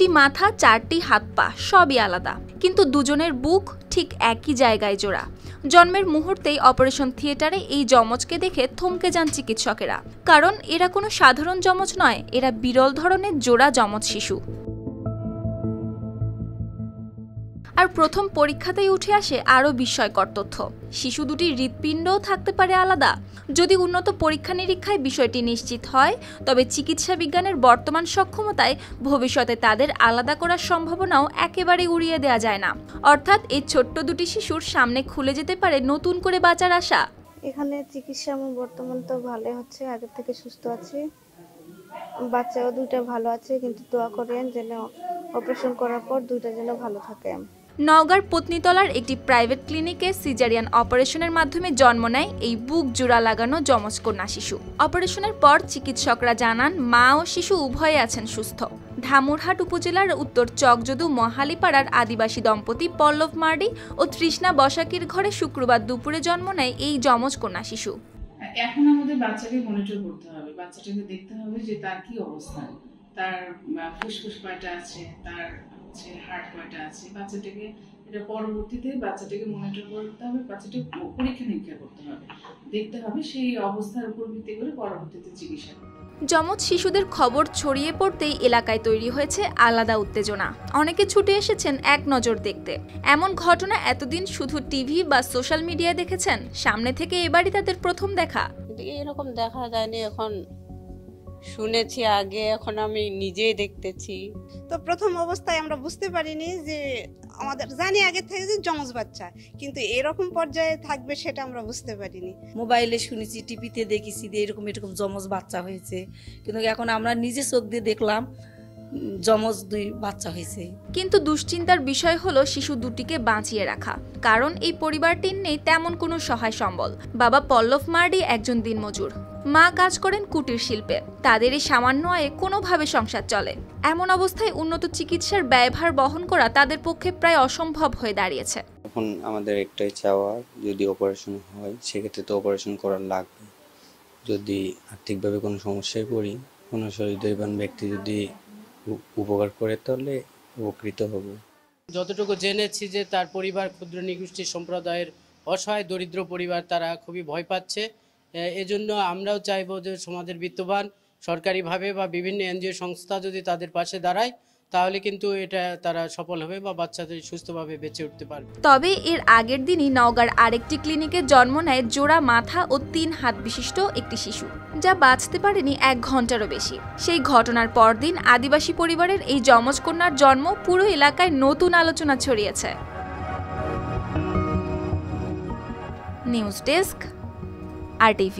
দুটি মাথা, চারটি হাত পা সবই আলাদা, কিন্তু দুজনের বুক ঠিক একই জায়গায় জোড়া। জন্মের মুহূর্তেই অপারেশন থিয়েটারে এই যমজকে দেখে থমকে যান চিকিৎসকেরা, কারণ এরা কোনো সাধারণ যমজ নয়, এরা বিরল ধরনের জোড়া যমজ শিশু। আর প্রথম পরীক্ষাতেই উঠে আসে আরও বিস্ময়কর তথ্য, শিশু দুটির হৃৎপিণ্ডও থাকতে পারে আলাদা। যদি উন্নত পরীক্ষা নিরীক্ষায় বিষয়টি নিশ্চিত হয়, তবে চিকিৎসা বিজ্ঞানের বর্তমান সক্ষমতায় ভবিষ্যতে তাদের আলাদা করার সম্ভাবনাও একেবারে উড়িয়ে দেওয়া যায় না। অর্থাৎ এই ছোট্ট দুটি শিশুর সামনে খুলে যেতে পারে নতুন করে বাঁচার আশা। এখানে চিকিৎসা আমার বর্তমান তো ভালো হচ্ছে, আগে থেকে সুস্থ আছি, বাচ্চাও দুইটা ভালো আছে, কিন্তু দোয়া করেন যেন অপারেশন করার পর দুইটা যেন ভালো থাকে। নওগাঁর পত্নীতলার একটি প্রাইভেট ক্লিনিকে সিজারিয়ান অপারেশনের মাধ্যমে জন্ম নেয় এই বুক জোড়া লাগানো যমজ কন্যা শিশু। অপারেশনের পর চিকিৎসকরা জানান মা ও শিশু উভয়ে আছেন সুস্থ। ধামুরহাট উপজেলার উত্তর চকযদু মহালিপাড়ার আদিবাসী দম্পতি পল্লব মার্ডি ও তৃষ্ণা বসাকির ঘরে শুক্রবার দুপুরে জন্ম নেয় এই যমজ কন্যা শিশু। এখন আমাদের বাচ্চাকে মনিটর করতে হবে, বাচ্চাটাকে দেখতে হবে যে তার কি অবস্থা, তার ফুসফুস কয়টা আছে, তার হার্ট কয়টা আছে, বাচ্চাটাকে এটা পরবর্তীতে বাচ্চাটাকে মনিটর করতে হবে, বাচ্চাটাকে পরীক্ষা নিরীক্ষা করতে হবে, দেখতে হবে সেই অবস্থার উপর ভিত্তি করে পরবর্তীতে চিকিৎসা করতে হবে। যমজ শিশুদের খবর ছড়িয়ে পড়তেই এলাকায় তৈরি হয়েছে আলাদা উত্তেজনা। অনেকে ছুটে এসেছেন এক নজর দেখতে। এমন ঘটনা এতদিন শুধু টিভি বা সোশ্যাল মিডিয়ায় দেখেছেন, সামনে থেকে এবারই তাদের প্রথম দেখা। এরকম দেখা যায়নি, এখন শুনেছি আগে, এখন আমি নিজেই দেখতেছি। তো প্রথম অবস্থায় আমরা বুঝতে পারিনি যে আমাদের জানি আগে থেকে যে যমজ বাচ্চা, কিন্তু এরকম পর্যায়ে থাকবে সেটা আমরা বুঝতে পারিনি। মোবাইলে শুনেছি, টিভিতে দেখেছি যে এরকম যমজ বাচ্চা হয়েছে, কিন্তু এখন আমরা নিজে চোখ দিয়ে দেখলাম যমজ দুই বাচ্চা হয়েছে। কিন্তু দুশ্চিন্তার বিষয় হলো শিশু দুটিকে বাঁচিয়ে রাখা, কারণ এই পরিবারটির নেই তেমন কোনো সহায় সম্বল। বাবা পল্লব মার্ডি একজন দিনমজুর, মা কাজ করেন কুটির শিল্পে। তাদের এই সামান্য আয়ে কোনোভাবে সংসার চলে। এমন অবস্থায় উন্নত চিকিৎসার ব্যয়ভার বহন করা তাদের পক্ষে প্রায় অসম্ভব হয়ে দাঁড়িয়েছে। এখন আমাদের একটাই চাওয়া, যদি অপারেশন হয় সেক্ষেত্রে তো অপারেশন করার লাগবে। যদি আর্থিকভাবে কোনো সমস্যায় পড়ি, কোনো সহৃদয়বান ব্যক্তি যদি উপকার করে তাহলে উপকৃত হব। যতটুকু জেনেছি যে তার পরিবার ক্ষুদ্র নিগোষ্ঠী সম্প্রদায়ের অসহায় দরিদ্র পরিবার, তারা খুবই ভয় পাচ্ছে। এজন্য আমরাও চাইবো যে সমাজের বিত্তবান সরকারিভাবে বা বিভিন্ন এনজিও সংস্থা যদি তাদের পাশে দাঁড়ায়, তাহলে কিন্তু এটা তারা সফল হবে বা বাচ্চাদের সুস্থভাবে বেঁচে উঠতে পারবে। তবে এর আগের দিনই নওগাঁর আরেকটি ক্লিনিকে জন্ম নেয় জোড়া মাথা ও 3 হাত বিশিষ্ট একটি শিশু, যা বাঁচতে পারেনি 1 ঘন্টারও বেশি। সেই ঘটনার পরদিন আদিবাসী পরিবারের এই যমজ কন্যার জন্ম পুরো এলাকায় নতুন আলোচনা ছড়িয়েছে। News desk, RTV।